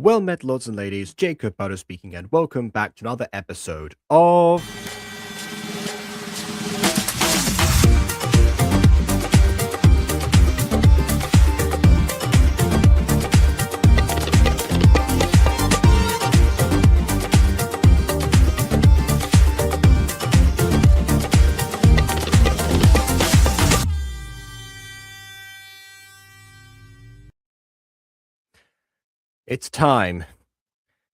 Well met, lords and ladies, Jacob Butter speaking, and welcome back to another episode of... It's time.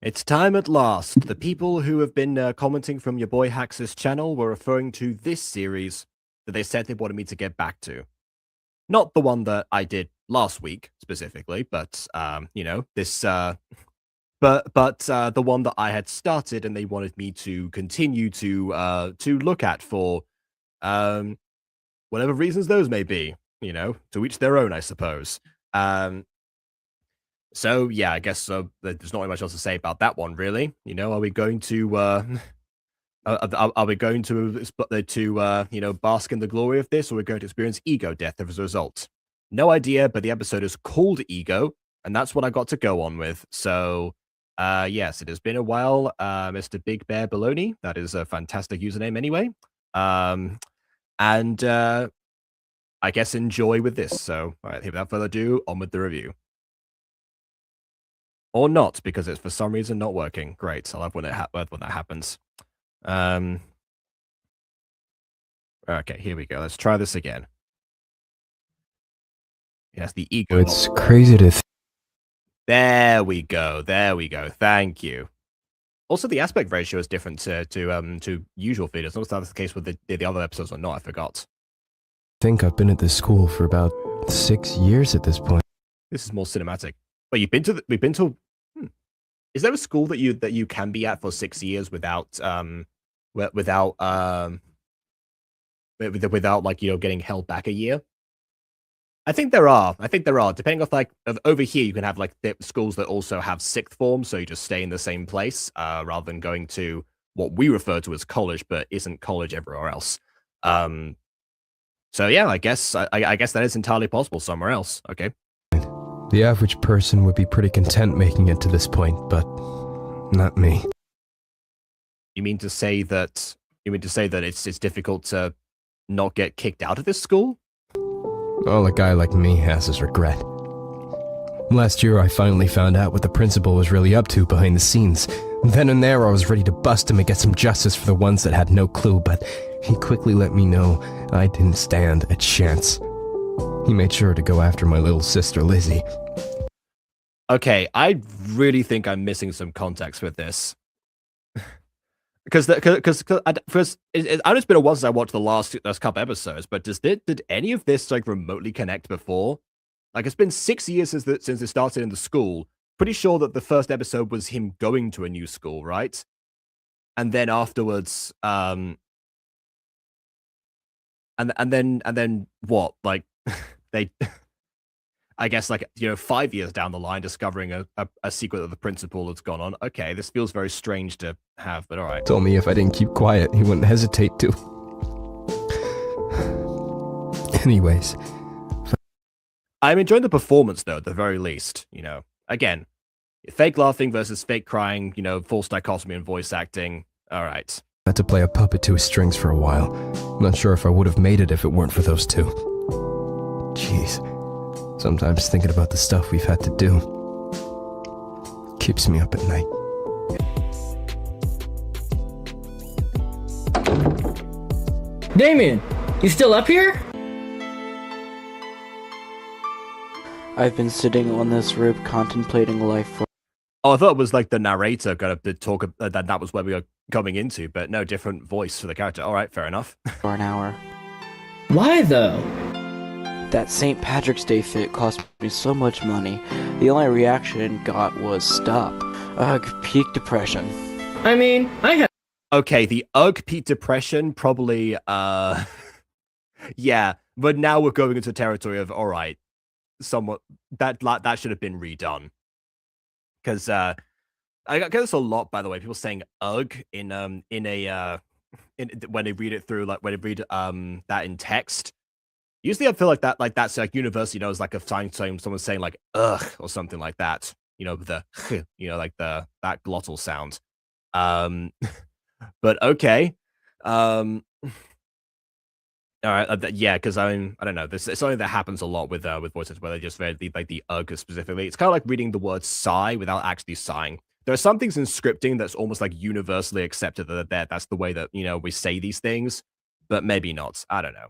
It's time at last. The people who have been commenting from YaBoiHax's channel were referring to this series that they said they wanted me to get back to. Not the one that I did last week, specifically, but, you know, this, but the one that I had started and they wanted me to continue to look at for, whatever reasons those may be, you know, to each their own, I suppose. So yeah, I guess there's not really much else to say about that one, really. You know, are we going to are we going to you know, bask in the glory of this, or are we going to experience ego death as a result? No idea, but the episode is called Ego, and that's what I got to go on with. So yes, it has been a while, Mr. Big Bear Baloney. That is a fantastic username anyway. And I guess enjoy with this. So all right, without further ado, on with the review. Or not, because it's for some reason not working. Great. I love when when that happens. Okay, here we go. Let's try this again. Yes, the ego. It's crazy to There we go. There we go. Thank you. Also, the aspect ratio is different to usual feeders. I don't know if that's the case with the other episodes or not. I forgot. I think I've been at this school for about 6 years at this point. This is more cinematic. But we've been to. Is there a school that you can be at for 6 years without like, you know, getting held back a year? I think there are. Depending on like over here, you can have like schools that also have sixth form, so you just stay in the same place rather than going to what we refer to as college, but isn't college everywhere else. So yeah, I guess that is entirely possible somewhere else. Okay. The average person would be pretty content making it to this point, but not me. You mean to say that it's difficult to not get kicked out of this school? All a guy like me has is regret. Last year I finally found out what the principal was really up to behind the scenes. Then and there I was ready to bust him and get some justice for the ones that had no clue, but he quickly let me know I didn't stand a chance. He made sure to go after my little sister, Lizzie. Okay, I really think I'm missing some context with this. Because it's been a while since I watched the last couple episodes, but did any of this like remotely connect before? Like, it's been 6 years since it started in the school. Pretty sure that the first episode was him going to a new school, right? And then afterwards, and then what? Like, they, I guess, like, you know, 5 years down the line, discovering a secret that the principal has gone on. Okay, this feels very strange to have, but all right. Told me if I didn't keep quiet, he wouldn't hesitate to. Anyways. I'm enjoying the performance, though, at the very least. You know, again, fake laughing versus fake crying, you know, false dichotomy in voice acting. All right. I had to play a puppet to his strings for a while. Not sure if I would have made it if it weren't for those two. Jeez. Sometimes thinking about the stuff we've had to do keeps me up at night. Damien, you still up here? I've been sitting on this rib contemplating life for... Oh, I thought it was like the narrator kind of did talk that was where we were coming into, but no, different voice for the character. All right, fair enough. for an hour. Why though? That St. Patrick's Day fit cost me so much money. The only reaction I got was stop. Ugh, peak depression. I mean, I have. Okay, the peak depression probably, yeah, but now we're going into territory of, all right, somewhat, that should have been redone. Because, I get this a lot, by the way, people saying ugh when they read it through, like, when they read, that in text. Usually I feel like that's like universally knows, like a sign someone's saying like ugh or something like that, the like that glottal sound. But okay. All right, yeah, because I don't know. This it's something that happens a lot with voices where they just read the ugh specifically. It's kind of like reading the word sigh without actually sighing. There are some things in scripting that's almost like universally accepted that's the way that we say these things, but maybe not. I don't know.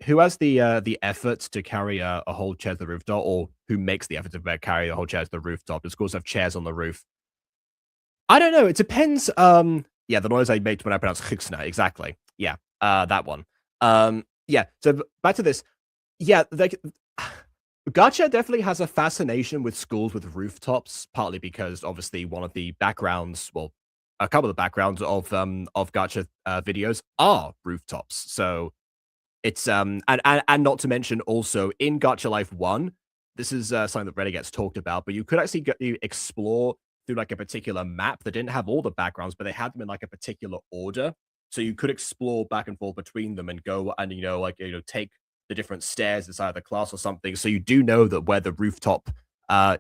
Who has the effort to carry a whole chair to the rooftop, or who makes the effort to carry a whole chair to the rooftop? The schools have chairs on the roof. I don't know. It depends. Yeah, the noise I made when I pronounced Hicksna, exactly. Yeah, that one. Yeah. So back to this. Yeah, Gacha definitely has a fascination with schools with rooftops, partly because obviously one of the backgrounds, well, a couple of the backgrounds of Gacha videos are rooftops. So it's and not to mention also in Gacha Life 1, this is something that rarely gets talked about, but you could actually explore through like a particular map that didn't have all the backgrounds, but they had them in like a particular order. So you could explore back and forth between them and go and take the different stairs inside the class or something. So you do know that where the rooftop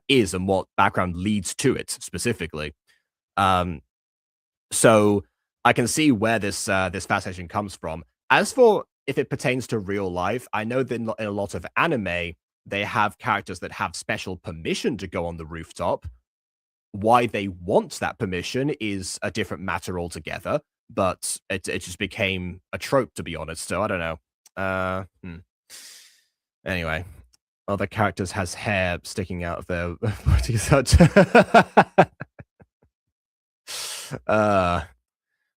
is and what background leads to it specifically. So I can see where this fascination comes from. As for if it pertains to real life, I know that in a lot of anime, they have characters that have special permission to go on the rooftop. Why they want that permission is a different matter altogether, but it just became a trope, to be honest. So I don't know. Anyway, other characters has hair sticking out of their.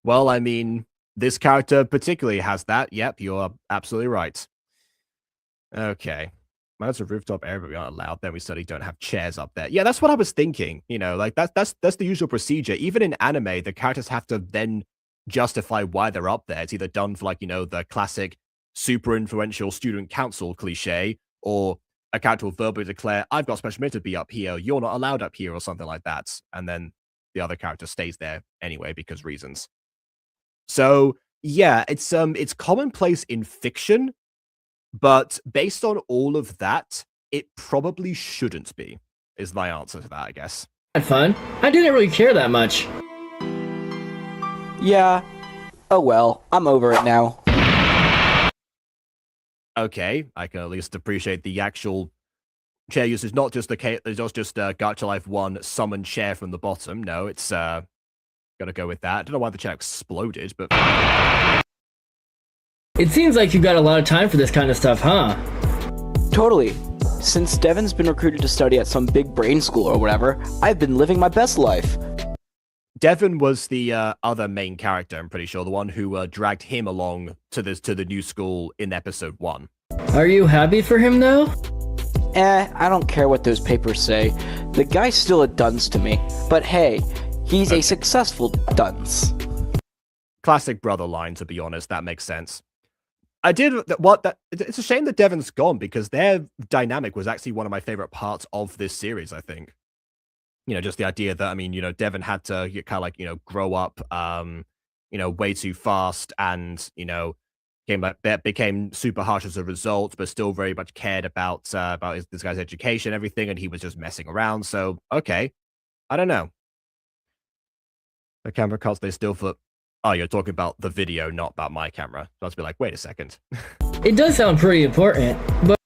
Well, I mean, this character particularly has that. Yep, you're absolutely right. Okay. That's a rooftop area, but we aren't allowed. Then we suddenly don't have chairs up there. Yeah, that's what I was thinking. Like that's the usual procedure. Even in anime, the characters have to then justify why they're up there. It's either done for like, the classic super influential student council cliche, or a character will verbally declare, I've got special permission to be up here, you're not allowed up here, or something like that. And then the other character stays there anyway because reasons. So yeah, it's commonplace in fiction, but based on all of that, it probably shouldn't be, is my answer to that, I guess. Had fun. I didn't really care that much. Yeah. Oh well, I'm over it now. Okay, I can at least appreciate the actual chair usage, not just Gacha Life 1 summon chair from the bottom. No, it's gotta go with that. I don't know why the chair exploded, but It seems like you've got a lot of time for this kind of stuff, huh? Totally. Since Devin's been recruited to study at some big brain school or whatever, I've been living my best life. Devin was the other main character, I'm pretty sure, the one who dragged him along to the new school in episode 1. Are you happy for him, though? I don't care what those papers say. The guy's still a dunce to me. But hey, he's a successful dunce. Classic brother line, to be honest. That makes sense. It's a shame that Devin's gone, because their dynamic was actually one of my favorite parts of this series, I think. Just the idea that, I mean, Devin had to kind of like, grow up, way too fast, and, became super harsh as a result, but still very much cared about this guy's education and everything, and he was just messing around. So, okay. I don't know. The camera cuts, they still flip. Oh, you're talking about the video, not about my camera. So I was be like, wait a second. It does sound pretty important, but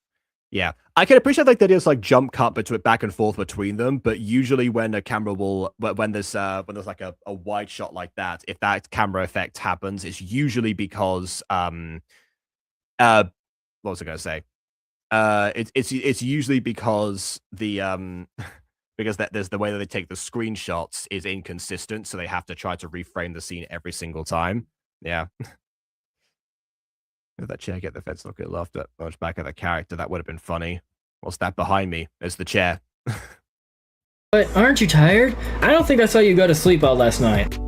yeah, I can appreciate like that there's like jump cut back and forth between them, but usually when a camera when there's like a wide shot like that, if that camera effect happens, it's usually because what was I gonna say? It's usually because the because there's the way that they take the screenshots is inconsistent, so they have to try to reframe the scene every single time. Yeah. If that chair get the fence look at laughed at much back at the character, that would have been funny. What's that behind me? It's the chair. But aren't you tired? I don't think I saw you go to sleep all last night.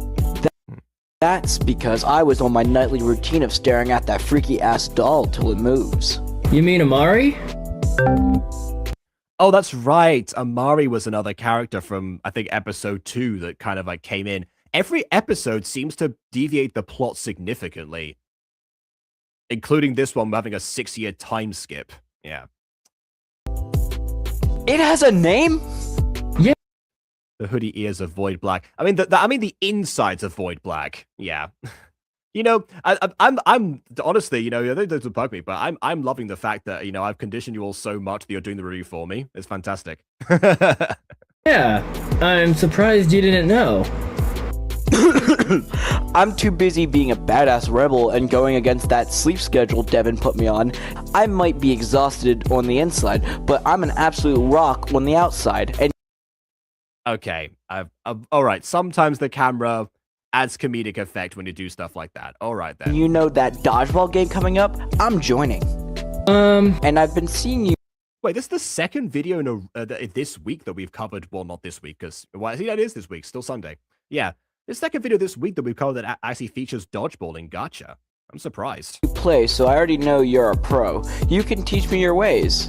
That's because I was on my nightly routine of staring at that freaky ass doll till it moves. You mean Amari? Oh, that's right. Amari was another character from, I think, episode 2 that kind of like came in. Every episode seems to deviate the plot significantly, including this one having a 6-year time skip. Yeah. It has a name? The hoodie ears of Void Black. I mean, the insides of Void Black. Yeah. You know, I'm honestly, you know, those would bug me, but I'm loving the fact that, you know, I've conditioned you all so much that you're doing the review for me. It's fantastic. Yeah, I'm surprised you didn't know. I'm too busy being a badass rebel and going against that sleep schedule Devin put me on. I might be exhausted on the inside, but I'm an absolute rock on the outside. And Okay, all right. Sometimes the camera adds comedic effect when you do stuff like that. All right then. you know that dodgeball game coming up? I'm joining. And I've been seeing you. Wait, this is the second video in this week that we've covered. Well, not this week, because yeah, it is this week. Still Sunday. Yeah, the second video this week that we've covered that actually features dodgeball in Gacha. I'm surprised. Play, so I already know you're a pro. You can teach me your ways.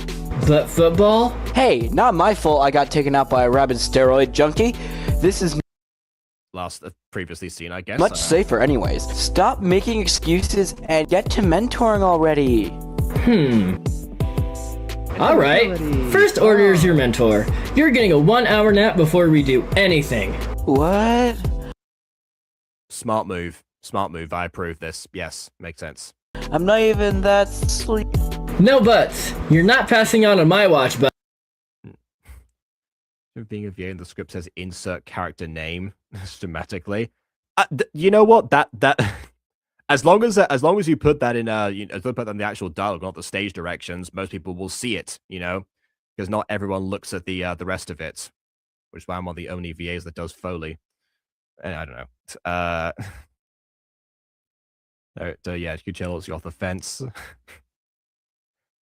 But football? Hey, not my fault I got taken out by a rabid steroid junkie. This is Previously seen, I guess. much safer anyways. Stop making excuses and get to mentoring already. Alright, first order is your mentor. You're getting a 1-hour nap before we do anything. What? Smart move. Smart move. I approve this. Yes, makes sense. I'm not even that sleep. No buts. You're not passing out on my watch, but Being a VA in the script says insert character name dramatically. You know what? That as long as you put that in as long as you put that in the actual dialogue, not the stage directions, most people will see it. You know, because not everyone looks at the rest of it, which is why I'm one of the only VAs that does Foley. And I don't know. Yeah, Cuchello's you off the fence.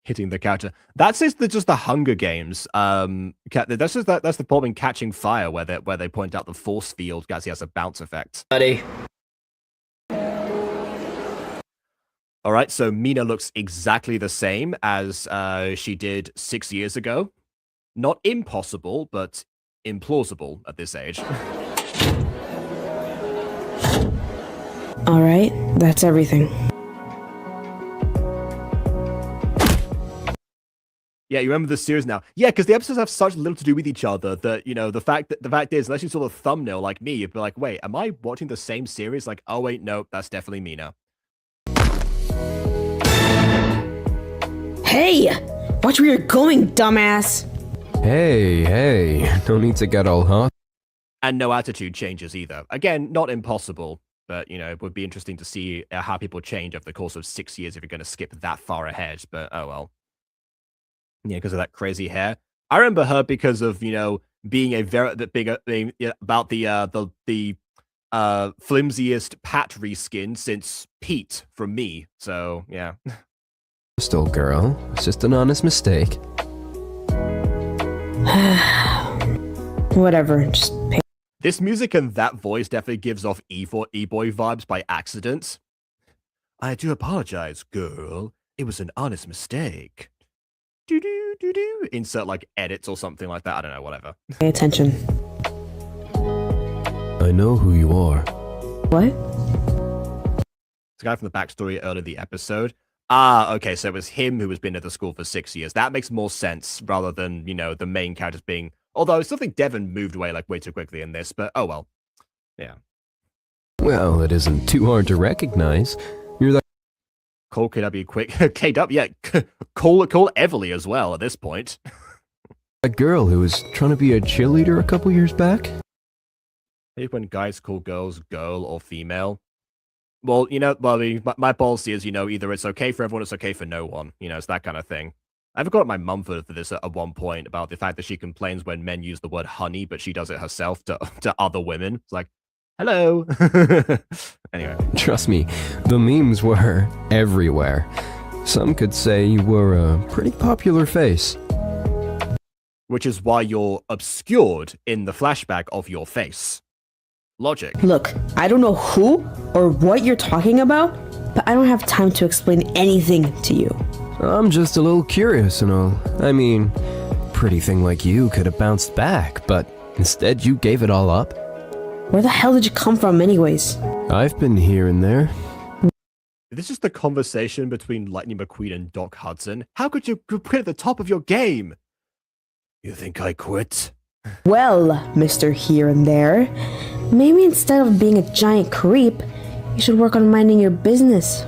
Hitting the character. That's just the Hunger Games. That's the problem in Catching Fire, where they point out the force field actually has a bounce effect. buddy. All right, so Mina looks exactly the same as she did 6 years ago. Not impossible, but implausible at this age. All right, that's everything. Yeah, you remember the series now. Yeah, because the episodes have such little to do with each other that, you know, the fact is, unless you saw the thumbnail like me, you'd be like, wait, am I watching the same series? Like, oh wait, no, that's definitely Mina. Hey! Watch where you're going, dumbass! Hey, no need to get all hot. And no attitude changes either. Again, not impossible, but, you know, it would be interesting to see how people change over the course of 6 years if you're going to skip that far ahead, but oh well. Yeah, because of that crazy hair. I remember her because of, you know, being a very big about the flimsiest Pat reskin since Pete from me. So yeah. Still, girl, it's just an honest mistake. Whatever, just pay. This music and that voice definitely gives off E-boy vibes by accident. I do apologize, girl. It was an honest mistake. Do. Insert like edits or something like that. I don't know, whatever. Pay attention. I know who you are. What? It's a guy from the backstory earlier in the episode. Ah, okay, so it was him who has been at the school for 6 years. That makes more sense rather than, you know, the main characters being... Although I still think Devin moved away like way too quickly in this, but oh well. Yeah. Well, it isn't too hard to recognize. You're that Call KW quick. KW, yeah. Call Everly as well at this point. girl who was trying to be a cheerleader a couple years back? Maybe when guys call girls girl or female. Well, you know, I mean, my policy is, you know, either it's okay for everyone, it's okay for no one. You know, it's that kind of thing. I've got my mum for this at one point about the fact that she complains when men use the word honey, but she does it herself to other women. It's like, hello. Anyway. Trust me, the memes were everywhere. Some could say you were a pretty popular face. Which is why you're obscured in the flashback of your face. Logic. Look, I don't know who or what you're talking about, but I don't have time to explain anything to you. I'm just a little curious and all. I mean, pretty thing like you could have bounced back, but instead you gave it all up. Where the hell did you come from anyways? I've been here and there. This is the conversation between Lightning McQueen and Doc Hudson. How could you quit at the top of your game? You think I quit? Well, Mr. Here and There, maybe instead of being a giant creep, you should work on minding your business,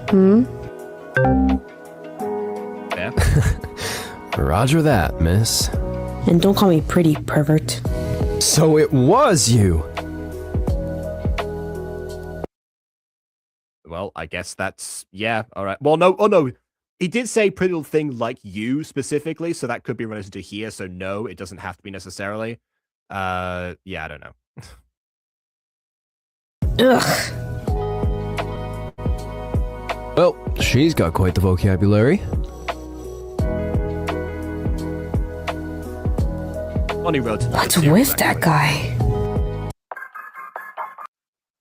Yeah. Roger that, miss. And don't call me pretty, pervert. So it was you! Well, I guess that's... Yeah, alright. Well, no, oh no. He did say pretty little thing like you specifically, so that could be related to here, so no, it doesn't have to be necessarily. Yeah, I don't know. Ugh. Well, she's got quite the vocabulary. Only relative. What's with that guy?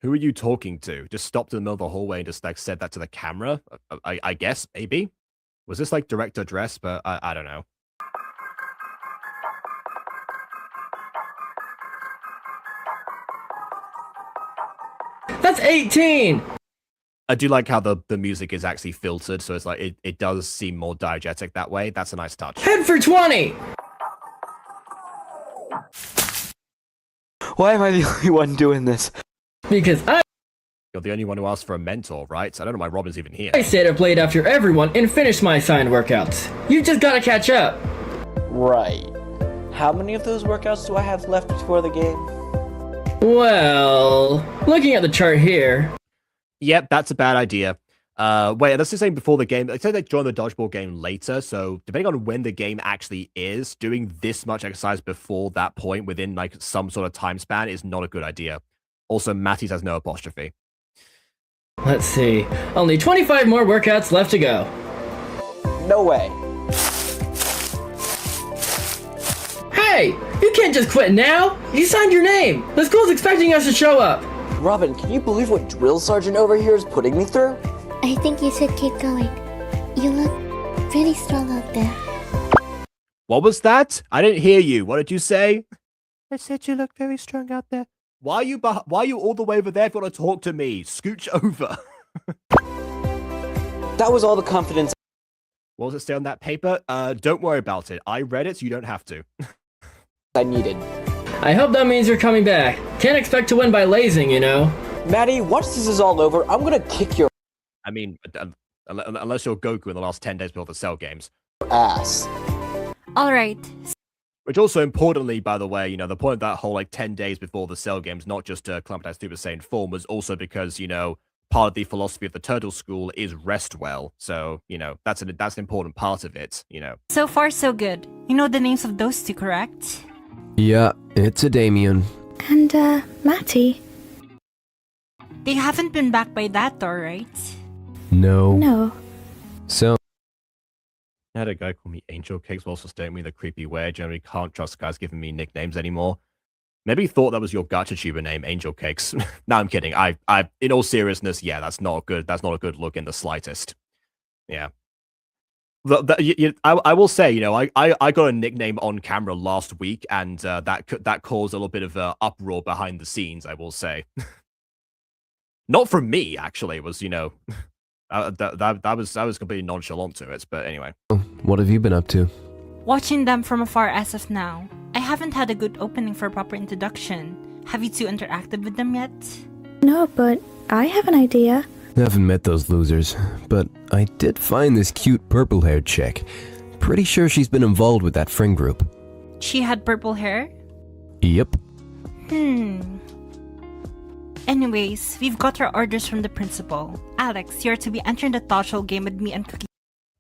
Who are you talking to? Just stopped in the middle of the hallway and just like said that to the camera? I guess, maybe? Was this like direct address? But I don't know. That's 18! I do like how the music is actually filtered, so it's like it does seem more diegetic that way. That's a nice touch. Head for 20! Why am I the only one doing this? Because You're the only one who asked for a mentor, right? I don't know why Robin's even here. I stayed up late after everyone and finished my assigned workouts. You just gotta catch up. Right. How many of those workouts do I have left before the game? Well, looking at the chart here. Yep, that's a bad idea. Wait, that's the same before the game. It said they join the dodgeball game later, so depending on when the game actually is, doing this much exercise before that point within like some sort of time span is not a good idea. Also, Matty's has no apostrophe. Let's see. Only 25 more workouts left to go. No way. Hey! You can't just quit now! You signed your name! The school's expecting us to show up! Robin, can you believe what drill sergeant over here is putting me through? I think you should keep going. You look pretty strong out there. What was that? I didn't hear you. What did you say? I said you look very strong out there. Why are you all the way over there if you want to talk to me? Scooch over. That was all the confidence What does it say on that paper? Don't worry about it. I read it, so you don't have to. I needed. I hope that means you're coming back. Can't expect to win by lazing, you know. Maddie, once this is all over, I'm gonna kick your I mean, unless you're Goku in the last 10 days before the Cell games. ass. Alright, Which also importantly, by the way, you know, the point of that whole like 10 days before the Cell games, not just to climatize Super Saiyan form, was also because, you know, part of the philosophy of the Turtle School is rest well. So, you know, that's an important part of it, you know. So far, so good. You know the names of those two, correct? Yeah, it's a Damien. and Matty? They haven't been back by that door, right? No. No. So, I had a guy call me Angel Cakes while also staring me the creepy way. I generally can't trust guys giving me nicknames anymore. Maybe he thought that was your Gacha tuber name, Angel Cakes. No, I'm kidding. I, in all seriousness, yeah, that's not good. That's not a good look in the slightest. Yeah. I will say, you know, I got a nickname on camera last week, and that caused a little bit of uproar behind the scenes. I will say, not from me actually. It was, you know, I was completely nonchalant to it. But anyway, what have you been up to? Watching them from afar as of now. I haven't had a good opening for a proper introduction. Have you two interacted with them yet? No, but I have an idea. Haven't met those losers, but I did find this cute purple-haired chick. Pretty sure she's been involved with that friend group. She had purple hair? Yep. Anyways, we've got our orders from the principal. Alex, you're to be entering the Toshol game with me and Cookie.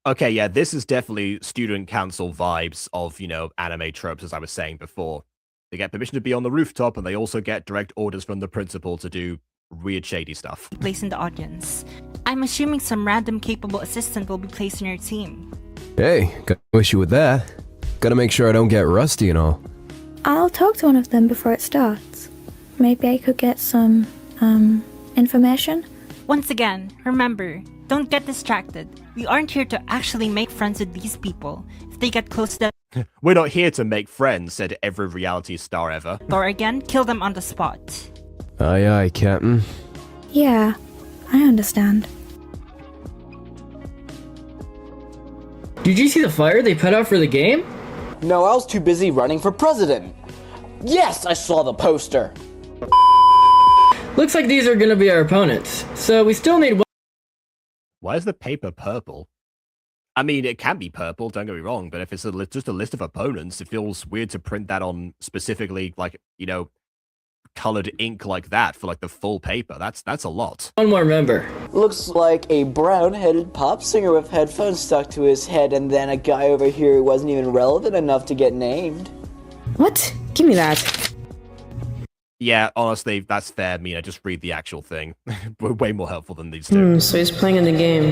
okay, yeah, this is definitely student council vibes of, you know, anime tropes, as I was saying before. They get permission to be on the rooftop, and they also get direct orders from the principal to do weird, shady stuff. Placed in the audience. I'm assuming some random capable assistant will be placed in your team. Hey, got no issue with that. Gotta make sure I don't get rusty and all. I'll talk to one of them before it starts. Maybe I could get some, information? Once again, remember, don't get distracted. We aren't here to actually make friends with these people. If they get close to the We're not here to make friends, said every reality star ever. door again, kill them on the spot. Aye, aye, Captain. Yeah, I understand. Did you see the flyer they put out for the game? No, I was too busy running for president. Yes, I saw the poster. Looks like these are gonna be our opponents. So we still need one. Why is the paper purple? I mean, it can be purple, don't get me wrong, but if it's just a list of opponents, it feels weird to print that on specifically, like, you know, colored ink like that for like the full paper. That's a lot. One more member. Looks like a brown-headed pop singer with headphones stuck to his head, and then a guy over here who wasn't even relevant enough to get named. What? Give me that. Yeah, honestly, that's fair, Mina. Just read the actual thing. We're way more helpful than these two. So he's playing in the game.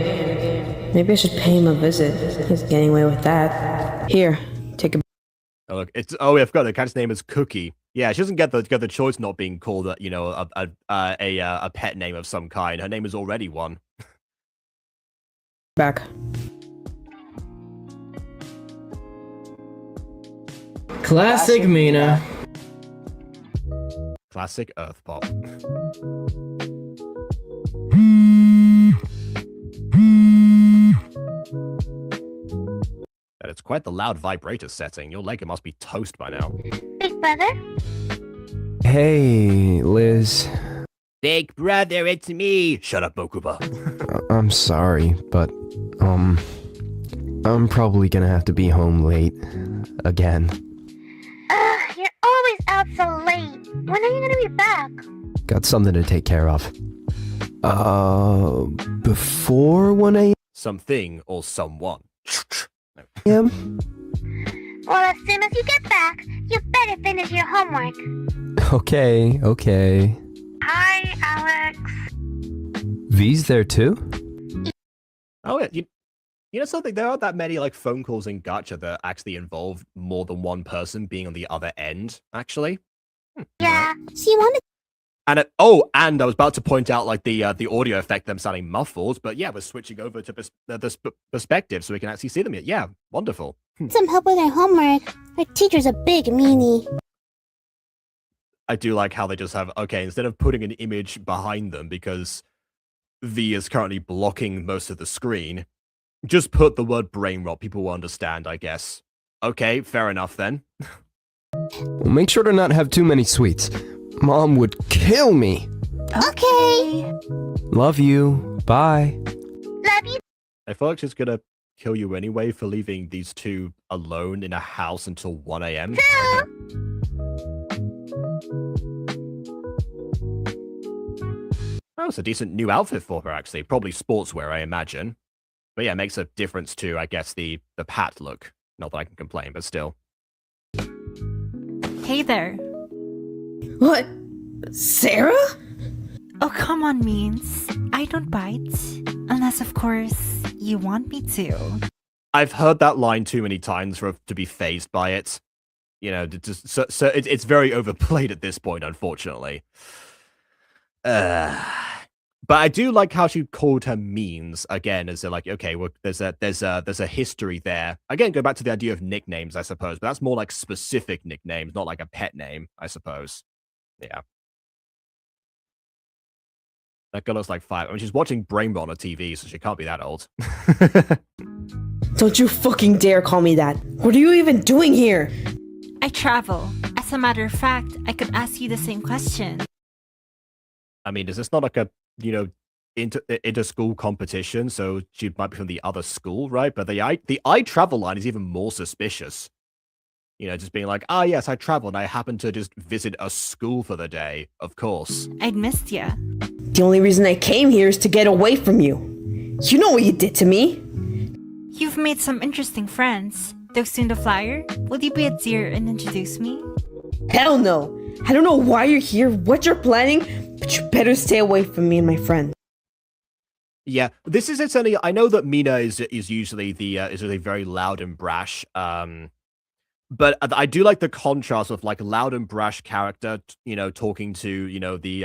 Maybe I should pay him a visit. He's getting away with that. Here, take a... Oh, look, I forgot the cat's name is Cookie. Yeah, she doesn't get the choice not being called a pet name of some kind. Her name is already one. Back. Classic Mina. Classic Earth Pop. That it's quite the loud vibrator setting. Your Lego must be toast by now. Big brother? Hey, Liz. Big brother, it's me. Shut up, Mokuba. I'm sorry, but, I'm probably gonna have to be home late. Again. Ugh, you're always out so late. When are you gonna be back? Got something to take care of. Before 1 a.m.? Something or someone. Well, as soon as you get back, you better finish your homework. Okay. Hi, Alex. V's there too? Oh, yeah. You know something? There aren't that many like phone calls in Gacha that actually involve more than one person being on the other end, actually. Yeah. So you wanted... And and I was about to point out like the audio effect, them sounding muffled, but yeah, we're switching over to the perspective so we can actually see them. Yeah, wonderful. some help with our homework. Our teacher's a big meanie. I do like how they just have, okay, instead of putting an image behind them because V is currently blocking most of the screen, just put the word brain rot. People will understand, I guess. Okay, fair enough then. Well, make sure to not have too many sweets. Mom would kill me. Okay. Love you. Bye. Love you. I feel like she's gonna kill you anyway for leaving these two alone in a house until 1 a.m. Oh, it's a decent new outfit for her, actually. Probably sportswear, I imagine. But yeah, it makes a difference to, I guess, the pat look. Not that I can complain, but still. Hey there. What? Sarah? Oh, come on, Means. I don't bite. Unless, of course, you want me to. I've heard that line too many times to be fazed by it. You know, it's very overplayed at this point, unfortunately. But I do like how she called her Means again, as like, okay, well, there's a history there. Again, go back to the idea of nicknames, I suppose, but that's more like specific nicknames, not like a pet name, I suppose. Yeah. That girl looks like 5. I mean, she's watching Brain Rot on TV, so she can't be that old. Don't you fucking dare call me that. What are you even doing here? I travel. As a matter of fact, I could ask you the same question. I mean, is this not like a, you know, inter-school competition? So she might be from the other school, right? But the I travel line is even more suspicious. You know, just being like, ah, yes, I travel and I happen to just visit a school for the day, of course. I'd missed ya. The only reason I came here is to get away from you. You know what you did to me. You've made some interesting friends. Soon the flyer? Will you be a dear and introduce me? Hell no. I don't know why you're here, what you're planning, but you better stay away from me and my friend. Yeah, this is essentially. I know that Mina is usually is really very loud and brash. But I do like the contrast of like a loud and brash character, you know, talking to, you know, the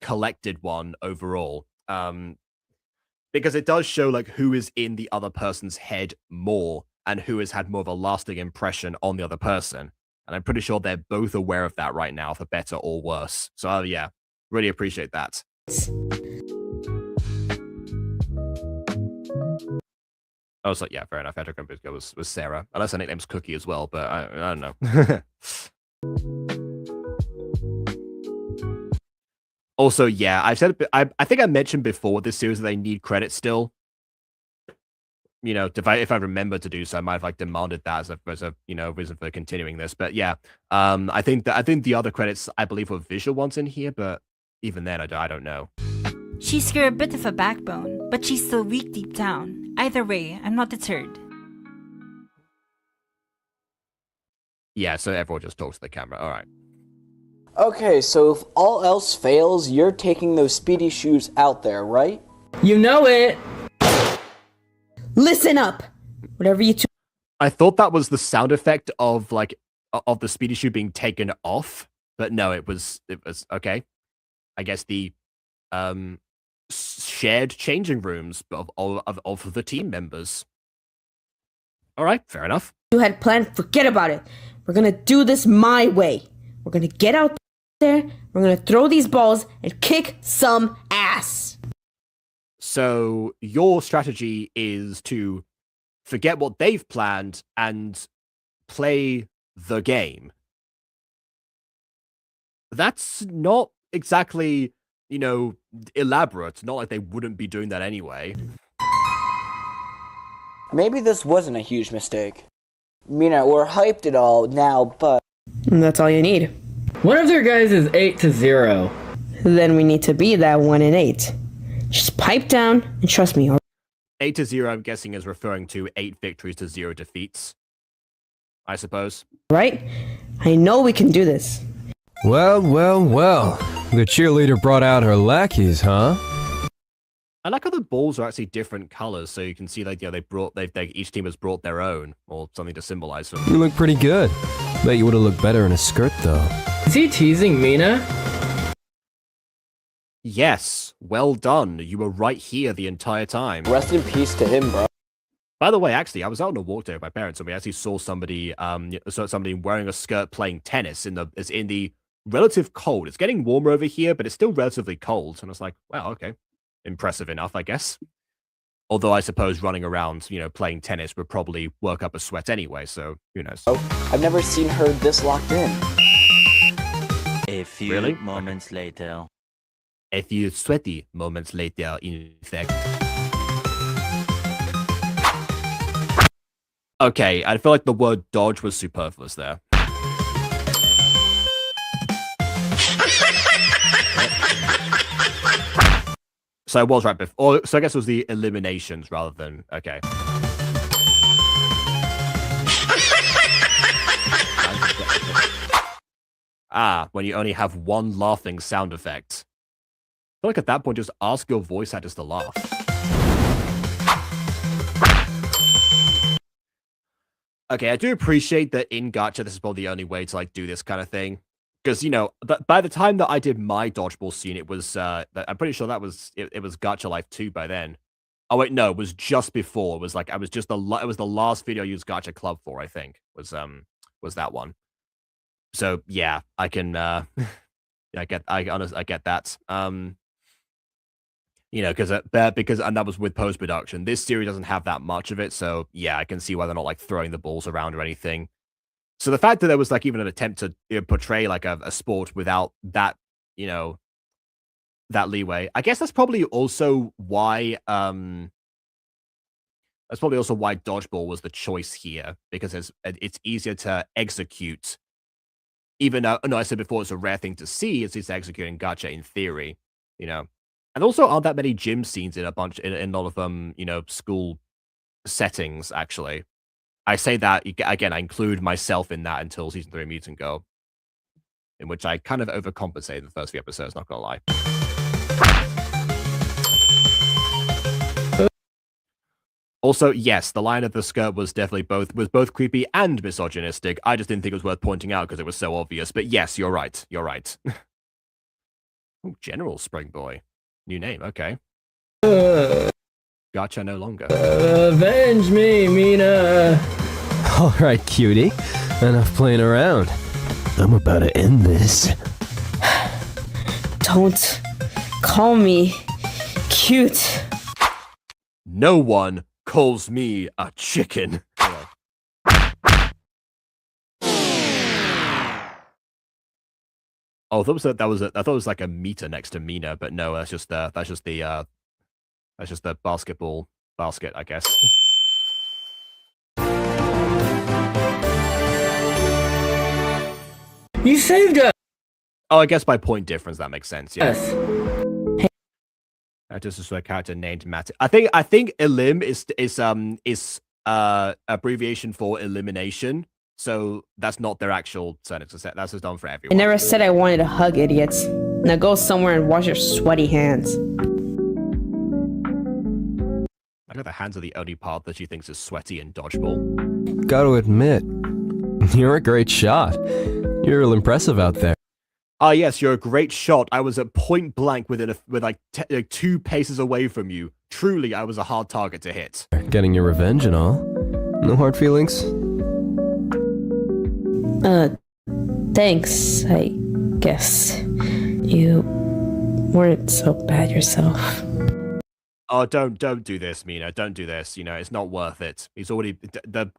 collected one overall. Because it does show like who is in the other person's head more and who has had more of a lasting impression on the other person. And I'm pretty sure they're both aware of that right now, for better or worse. So yeah, really appreciate that. I was like, yeah, fair enough. I had to remember it was Sarah. Unless her nickname's Cookie as well, but I don't know. Also, yeah, I've said I think I mentioned before this series that they need credit still. You know, if I remember to do so, I might have like demanded that as a reason for continuing this. But yeah, I think the other credits I believe were visual ones in here, but even then I don't know. She's got a bit of a backbone, but she's still weak deep down. Either way, I'm not deterred. Yeah, so everyone just talks to the camera. All right. Okay, so if all else fails, you're taking those speedy shoes out there, right? You know it! Listen up! Whatever you two. I thought that was the sound effect of of the speedy shoe being taken off, but no, it was okay. I guess the shared changing rooms of the team members. All right, fair enough. You had planned, forget about it. We're gonna do this my way. We're gonna get out there, we're gonna throw these balls and kick some ass. So your strategy is to forget what they've planned and play the game. That's not exactly, elaborate. Not like they wouldn't be doing that anyway. Maybe this wasn't a huge mistake. We're hyped it all now, but... And that's all you need. One of their guys is 8-0. Then we need to be that 1-8. Just pipe down and trust me. 8-0, I'm guessing, is referring to 8 victories to 0 defeats. I suppose. Right? I know we can do this. Well. The cheerleader brought out her lackeys, huh? I like how the balls are actually different colors, so you can see like each team has brought their own or something to symbolize them. You look pretty good. Bet you would have looked better in a skirt, though. Is he teasing Mina? Yes, well done. You were right here the entire time. Rest in peace to him, bro. By the way, actually, I was out on a walk day with my parents, and we actually saw somebody wearing a skirt playing tennis in the relative cold. It's getting warmer over here, but it's still relatively cold. And I was like, wow, okay. Impressive enough, I guess. Although I suppose running around, playing tennis would probably work up a sweat anyway, so who knows. Oh, I've never seen her this locked in. A few moments later. A few sweaty moments later, in fact. Okay, I feel like the word dodge was superfluous there. So I was right before. So I guess it was the eliminations rather than... Okay. When you only have one laughing sound effect. I feel like at that point, just ask your voice actors to laugh. Okay, I do appreciate that in Gacha, this is probably the only way to do this kind of thing. Because, by the time that I did my dodgeball scene, it was, I'm pretty sure that was, it was Gacha Life 2 by then. Oh, wait, no, it was just before. It was it was the last video I used Gacha Club for, I think, was that one. So, yeah, I can, I get that. Because and that was with post-production. This series doesn't have that much of it, so, yeah, I can see why they're not, throwing the balls around or anything. So the fact that there was even an attempt to portray a sport without that, that leeway, I guess that's probably also why dodgeball was the choice here, because it's easier to execute. Even though, I said before it's a rare thing to see, it's easier to execute in Gacha in theory, and also aren't that many gym scenes in a lot of school settings actually. I say that, again, I include myself in that until Season 3 of Mutant Girl, in which I kind of overcompensated in the first few episodes, not gonna lie. Also, yes, the line of the skirt was definitely both creepy and misogynistic. I just didn't think it was worth pointing out because it was so obvious. But yes, you're right. You're right. Oh, General Spring Boy. New name, okay. Gacha no longer. Avenge me, Mina! Alright, cutie. Enough playing around. I'm about to end this. Don't call me cute. No one calls me a chicken. Oh, I thought it was like a meter next to Mina, but no, that's just the basketball basket, I guess. You saved us! Oh, I guess by point difference that makes sense. Yeah. Yes. Just a character named Matt. I think Elim is abbreviation for elimination. So that's not their actual sentence. That's just done for everyone. I never said I wanted to hug idiots. Now go somewhere and wash your sweaty hands. I know the hands are the only part that she thinks is sweaty in dodgeball. Gotta admit, you're a great shot. You're real impressive out there. Ah, yes, you're a great shot. I was at point blank with like 2 paces away from you. Truly, I was a hard target to hit. Getting your revenge and all. No hard feelings? Thanks, I guess. You weren't so bad yourself. Oh, don't do this, Mina. Don't do this. You know, it's not worth it. He's already...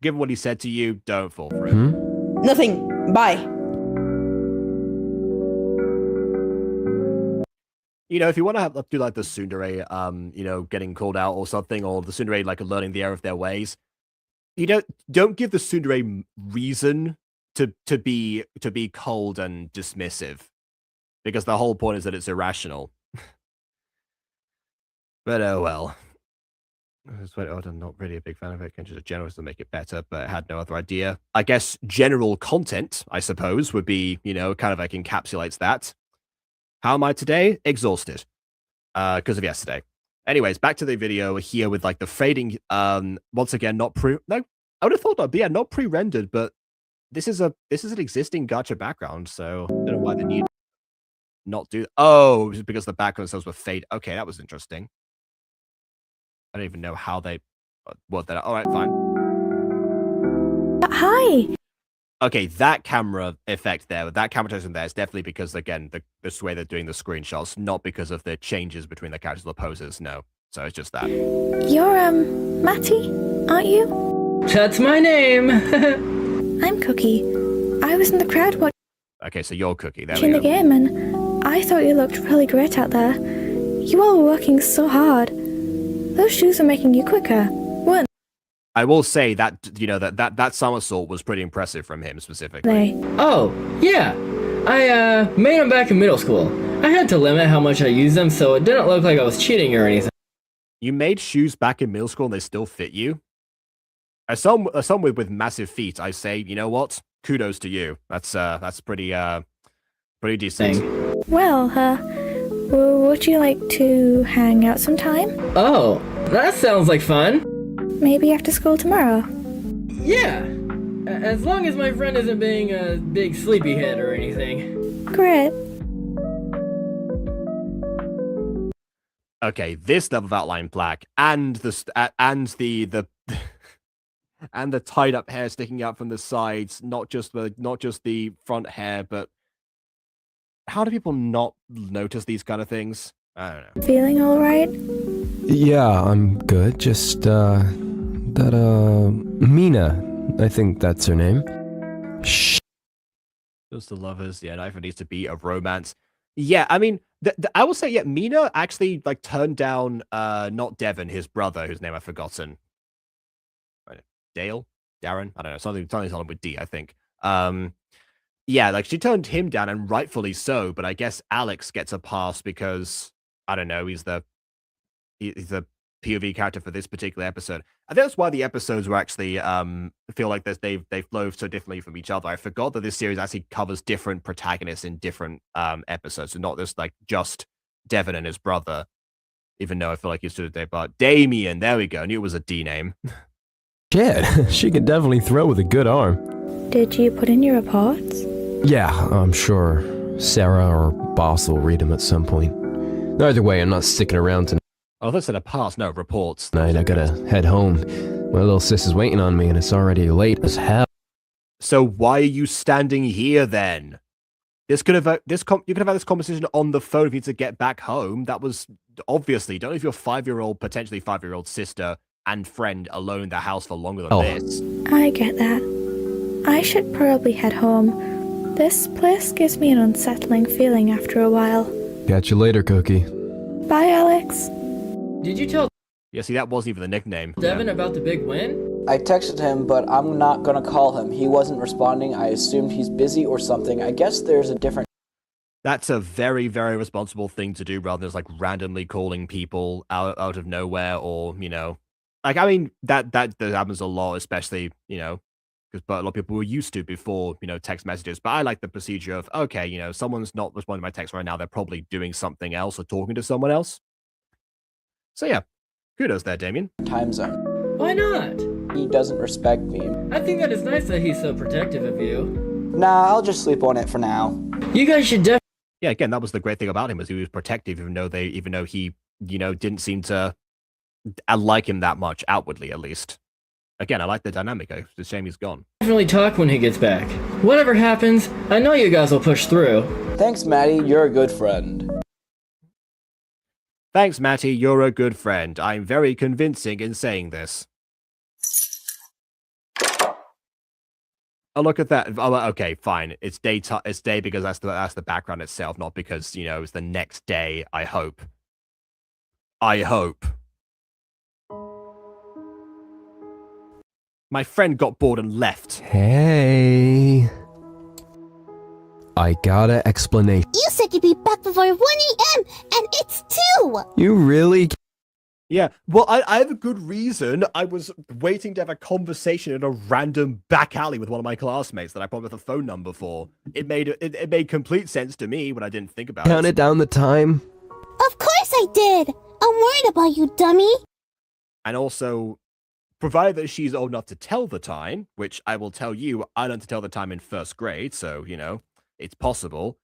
given what he said to you, don't fall for it. Nothing. Bye. You know, if you want to do like the tsundere, you know, getting called out or something, or the tsundere like learning the error of their ways, you don't give the tsundere reason to be cold and dismissive, because the whole point is that it's irrational. But oh well. I'm not really a big fan of it. Just a general to make it better, but I had no other idea. I guess general content, I suppose, would be, you know, kind of like encapsulates that. How am I today? Exhausted. Because of yesterday. Anyways, back to the video here with like the fading, once again, no, I would have thought that, but yeah, not pre-rendered, but this is an existing gacha background, so I don't know why they need not do. Oh, because the background cells were fade. Okay, that was interesting. I don't even know how they what that. All right, fine. Hi. Okay, that camera effect there, that camera transition there is definitely because, again, the way they're doing the screenshots, not because of the changes between the characters or the poses. No, so it's just that. You're, Matty, aren't you? That's my name! I'm Cookie. I was in the crowd watching Okay, so you're Cookie, there we the go. game, and I thought you looked really great out there. You all were working so hard. Those shoes are making you quicker, weren't I will say that, you know, that somersault was pretty impressive from him specifically. they? Oh, yeah. I, made them back in middle school. I had to limit how much I used them so it didn't look like I was cheating or anything. You made shoes back in middle school and they still fit you? As someone with massive feet, I say, you know what? Kudos to you. That's pretty decent. Well, would you like to hang out sometime? Oh, that sounds like fun. Maybe after school tomorrow? Yeah. As long as my friend isn't being a big sleepyhead or anything. Great. Okay, this level of outline black and the and the tied up hair sticking out from the sides, not just the front hair, but how do people not notice these kind of things? I don't know. Feeling alright? Yeah, I'm good. Just, Mina. I think that's her name. Shh. Just the lovers. Yeah, Knife needs to be a romance. Yeah, I mean, I will say, yeah, Mina actually like turned down not Devon, his brother, whose name I've forgotten. Dale? Darren? I don't know. Something with D, I think. Yeah, like she turned him down, and rightfully so, but I guess Alex gets a pass because, I don't know, he's the POV character for this particular episode. I think that's why the episodes were actually feel like they flow so differently from each other. I forgot that this series actually covers different protagonists in different episodes, so not just Devon and his brother. Even though I feel like he's sort of but Damien, there we go. I knew it was a D name. Shit, she can definitely throw with a good arm. Did you put in your reports? Yeah, I'm sure Sarah or Boss will read them at some point. Either way, I'm not sticking around tonight. Oh, that's in a pass. No, reports. I gotta head home. My little sis is waiting on me, and it's already late as hell. So why are you standing here then? You could have had this conversation on the phone if you need to get back home. That was obviously, don't know if your potentially 5-year-old sister and friend alone in the house for longer than Oh. this. I get that. I should probably head home. This place gives me an unsettling feeling after a while. Catch you later, Cookie. Bye, Alex. Did you tell Yeah, see, that wasn't even the nickname. Devin about the big win? I texted him, but I'm not gonna call him. He wasn't responding. I assumed he's busy or something. I guess there's a different That's a very, very responsible thing to do rather than just like randomly calling people out of nowhere or, like, I mean, that happens a lot, especially, because a lot of people were used to before, text messages. But I like the procedure of, okay, someone's not responding to my text right now. They're probably doing something else or talking to someone else. So yeah, kudos there, Damien. time zone. Why not? He doesn't respect me. I think that is nice that he's so protective of you. Nah, I'll just sleep on it for now. You guys should definitely. Yeah, again, that was the great thing about him, was he was protective, even though he, didn't seem to like him that much, outwardly at least. Again, I like the dynamic. It's a shame he's gone. Definitely talk when he gets back. Whatever happens, I know you guys will push through. Thanks, Maddie. You're a good friend. Thanks, Matty. You're a good friend. I'm very convincing in saying this. Oh, look at that. Oh, okay, fine. It's day. It's day because that's the background itself, not because it's the next day. I hope. My friend got bored and left. Hey. I got an explanation. You said you'd be back before 1 a.m. and it's 2! You really? Yeah, well, I have a good reason. I was waiting to have a conversation in a random back alley with one of my classmates that I probably have a phone number for. It made complete sense to me when I didn't think about it. Counted down the time? Of course I did! I'm worried about you, dummy! And also, provided that she's old enough to tell the time, which I will tell you, I learned to tell the time in first grade, so, it's possible.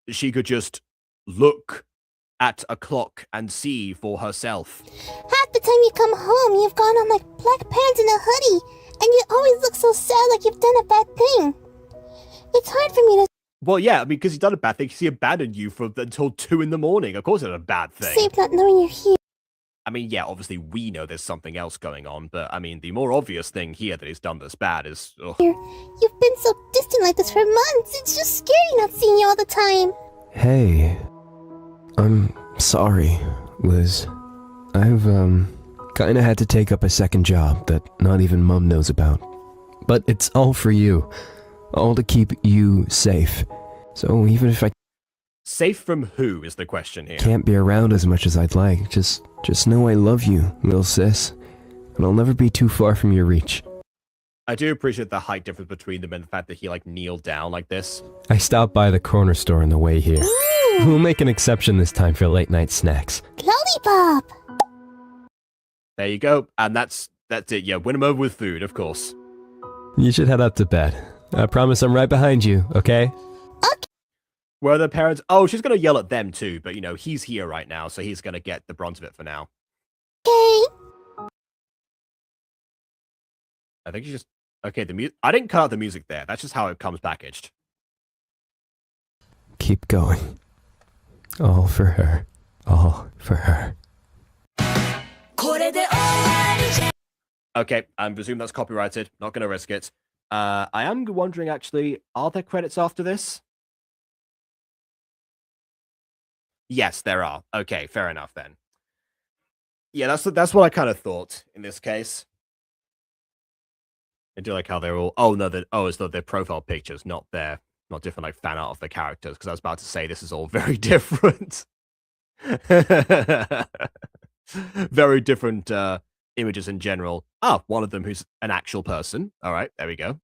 She could just look at a clock and see for herself. Half the time you come home, you've gone on like black pants and a hoodie, and you always look so sad like you've done a bad thing. It's hard for me to Well, yeah, I mean, because he's done a bad thing. He abandoned you until 2 in the morning. Of course it's a bad thing. sleep not knowing you're here. I mean, yeah, obviously we know there's something else going on, but I mean, the more obvious thing here that he's done this bad is... Ugh. You've been so distant like this for months. It's just scary not seeing you all the time. Hey. I'm sorry, Liz. I've, kinda had to take up a second job that not even Mum knows about. But it's all for you. All to keep you safe. So even if I Safe from who is the question here. can't be around as much as I'd like, just know I love you, little sis. And I'll never be too far from your reach. I do appreciate the height difference between them and the fact that he, kneeled down like this. I stopped by the corner store on the way here. Ooh, We'll make an exception this time for late night snacks. lollipop! There you go. And that's it. Yeah, win him over with food, of course. You should head up to bed. I promise I'm right behind you, okay? Where are the parents? Oh, she's going to yell at them too, but, he's here right now, so he's going to get the brunt of it for now. Okay. I think she's just... Okay, I didn't cut out the music there. That's just how it comes packaged. Keep going. All for her. All for her. Okay, I presume that's copyrighted. Not going to risk it. I am wondering, actually, are there credits after this? Yes, there are. Okay, fair enough then. Yeah, that's what I kind of thought in this case. I do like how they're all... Oh, no, it's their profile pictures, not different, fan art of the characters, because I was about to say this is all very different. Very different images in general. One of them who's an actual person. All right, there we go.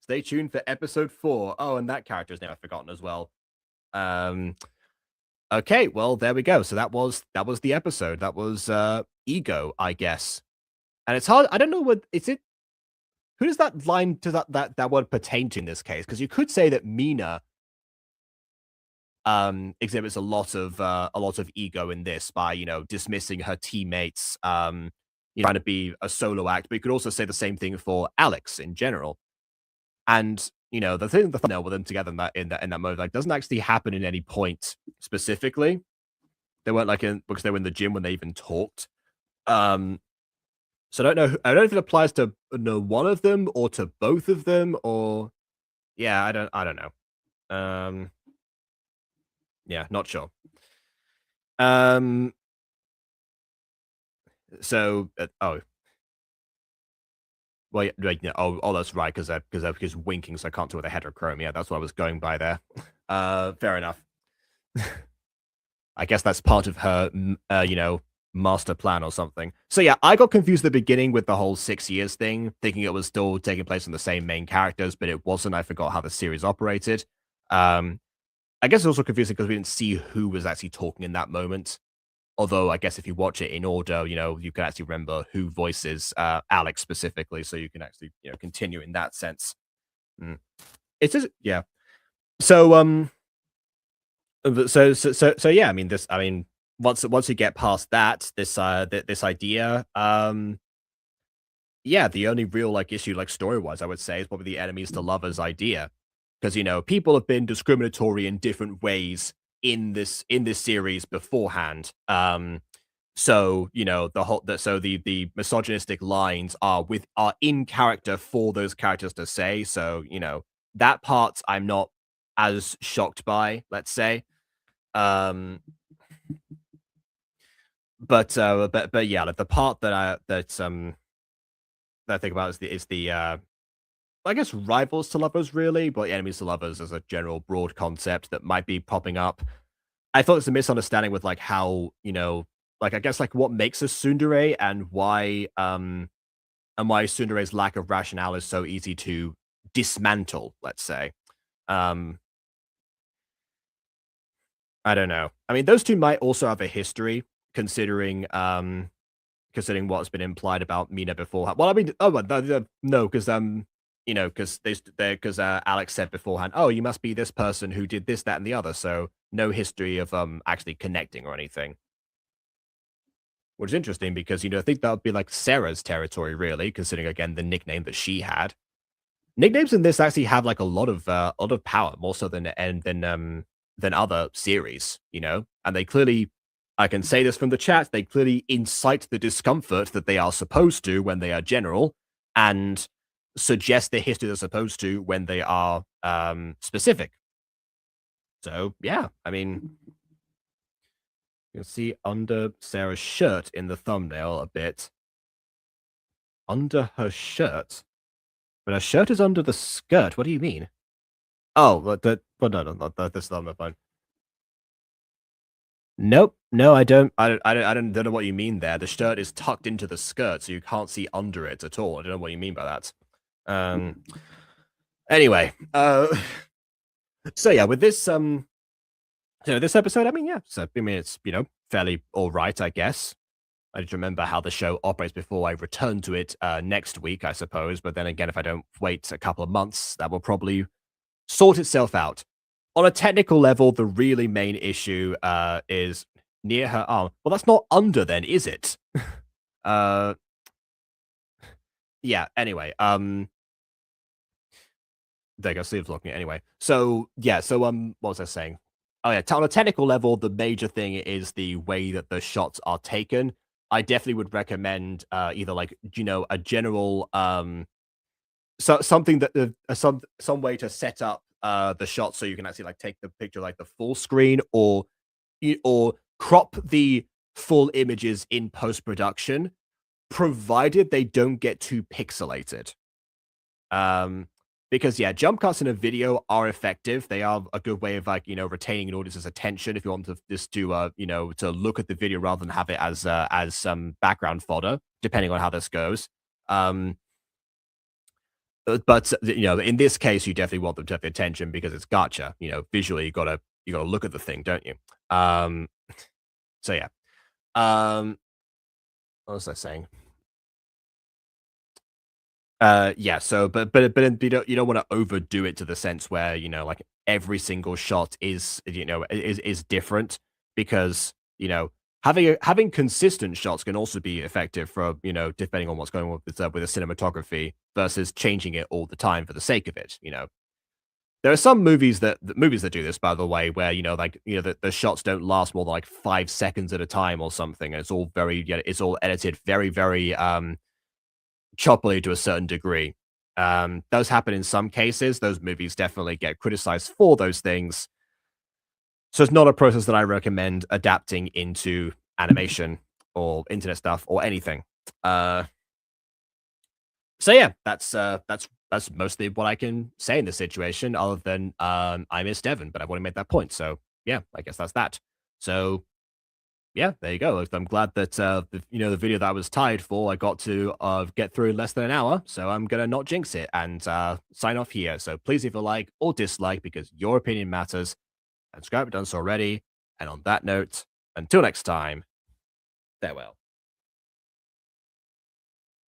Stay tuned for episode 4. Oh, and that character's name I've forgotten as well. Okay, well, there we go. So that was the episode. That was Ego, I guess. And it's hard. I don't know what is it. Who does that line to that word pertain to in this case? Because you could say that Mina exhibits a lot of ego in this by dismissing her teammates, trying to be a solo act. But you could also say the same thing for Alex in general. And the thumbnail with them together in that mode doesn't actually happen in any point specifically. They weren't because they were in the gym when they even talked. So I don't know. I don't know if it applies to one of them or to both of them, or yeah, I don't know. Yeah, not sure. Um. So oh. Well, yeah, right, yeah, oh, that's right, because winking, so I can't tell with a heterochrome. Yeah, that's what I was going by there. Fair enough. I guess that's part of her, master plan or something. So yeah, I got confused at the beginning with the whole 6 years thing, thinking it was still taking place on the same main characters, but it wasn't. I forgot how the series operated. I guess it's also confusing because we didn't see who was actually talking in that moment. Although I guess if you watch it in order, you can actually remember who voices Alex specifically, so you can actually, continue in that sense. It's just, yeah. So so yeah. I mean, once you get past that, this idea, yeah, the only real issue story wise, I would say, is probably the enemies to lovers idea, because people have been discriminatory in different ways in this series beforehand. So the misogynistic lines are in character for those characters to say. So that part I'm not as shocked by, let's say. But yeah, the part that I think about is the I guess rivals to lovers really, but enemies to lovers as a general broad concept that might be popping up. I thought it's a misunderstanding with how, I guess what makes a tsundere and why tsundere's lack of rationale is so easy to dismantle, let's say. I don't know. I mean, those two might also have a history, considering what's been implied about Mina before. Well, I mean, no, because because Alex said beforehand, oh, you must be this person who did this, that, and the other. So no history of actually connecting or anything. Which is interesting because I think that would be Sarah's territory, really, considering again the nickname that she had. Nicknames in this actually have a lot of power, more so than other series, and they clearly, I can say this from the chat, they clearly incite the discomfort that they are supposed to when they are general, and suggest the history they're supposed to when they are specific. So yeah, I mean, you'll see under Sarah's shirt in the thumbnail a bit. Under her shirt? But her shirt is under the skirt. What do you mean? Oh, no, that's not my phone. Nope. No, I don't know what you mean there. The shirt is tucked into the skirt, so you can't see under it at all. I don't know what you mean by that. Anyway, so yeah, with this this episode, I mean, yeah, so I mean, it's fairly all right, I guess. I just remember how the show operates before I return to it next week, I suppose. But then again, if I don't wait a couple of months, that will probably sort itself out. On a technical level, the really main issue is near her arm. Well, that's not under then, is it? Yeah, anyway, there you go, Steve's looking at it anyway. So, yeah, so, what was I saying? Oh, yeah, on a technical level, the major thing is the way that the shots are taken. I definitely would recommend either a general something that some way to set up the shot so you can actually take the picture the full screen, or crop the full images in post-production, provided they don't get too pixelated. Because yeah, jump cuts in a video are effective. They are a good way of retaining an audience's attention if you want to look at the video rather than have it as some background fodder, depending on how this goes. But in this case, you definitely want them to have the attention because it's Gacha. Visually, you gotta look at the thing, don't you? So yeah. What was I saying? Yeah, so but you don't want to overdo it to the sense where every single shot is is different, because having consistent shots can also be effective for depending on what's going on with the cinematography, versus changing it all the time for the sake of it. There are some movies that do this, by the way, where the shots don't last more than 5 seconds at a time or something, and it's all edited very very choppily to a certain degree. Those happen in some cases. Those movies definitely get criticized for those things. So it's not a process that I recommend adapting into animation or internet stuff or anything. So yeah, that's mostly what I can say in this situation, other than I miss Devon, but I've already made that point. So yeah, I guess that's that. So yeah, there you go. I'm glad that the video that I was tied for, I got to get through in less than an hour. So I'm gonna not jinx it and sign off here. So please leave a like or dislike because your opinion matters. And subscribe if you've done so already. And on that note, until next time, farewell.